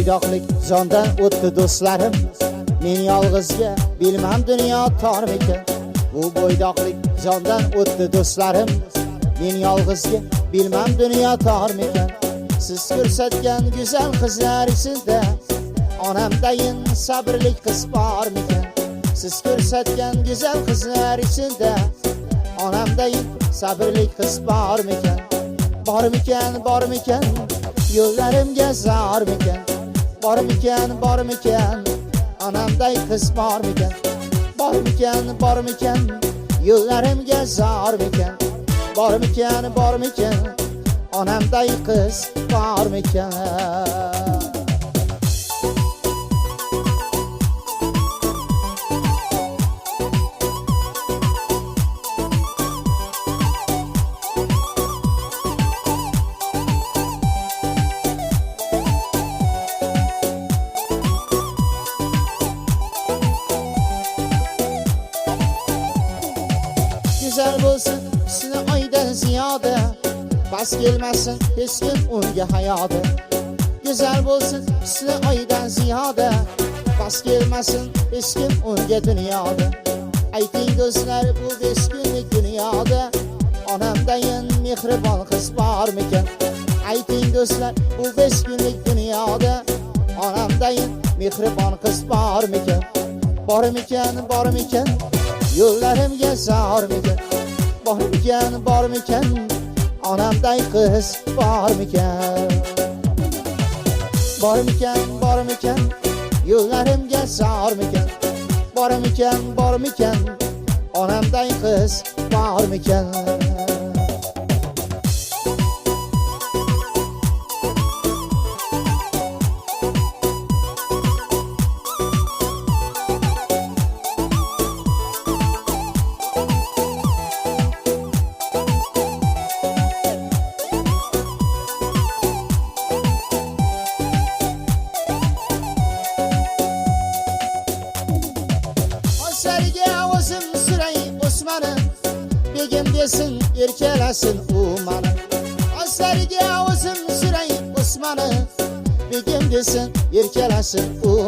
bo'ydoqlik jondan o'tdi do'stlarim. Men yolg'izga bilmam dunyo tormikan. Bu bo'ydoqlik jondan o'tdi do'stlarim. Men yolg'izga bilmam dunyo tormikan. Siz ko'rsatgan go'zal qizlar ichida onamdayin sabrlik qiz bormikan. Siz ko'rsatgan go'zal qizlar ichida onamdayin sabrlik qiz bormikan. Bormikan yo'llarimga zormikan. Bormikan onamday qiz bormikan. Bormikan yo'llarimga zormikan. Bormikan onamday qiz bormikan. Güzel bo'lsin husni oydan ziyoda, bas kelmasin hech kim unga hayoda. Güzel bo'lsin husni oydan ziyoda, bas kelmasin hech kim unga dunyoda. Ayting do'stlar, bu 5 kunlik dunyoda onamdayin mehribon qiz bormikan? Ayting do'stlar, bu 5 kunlik dunyoda onamdayin mehribon qiz bormikan? Bormikan yo'llarimga zormikan. Bormikan onamday qiz bormikan. Bormikan yo'llarimga zormikan. Bormikan onamday qiz bormikan. Sarga o'zim suray Osmani, begim desin erkalasin u mani. Sarga o'zim suray Osmani, begim desin erkalasin u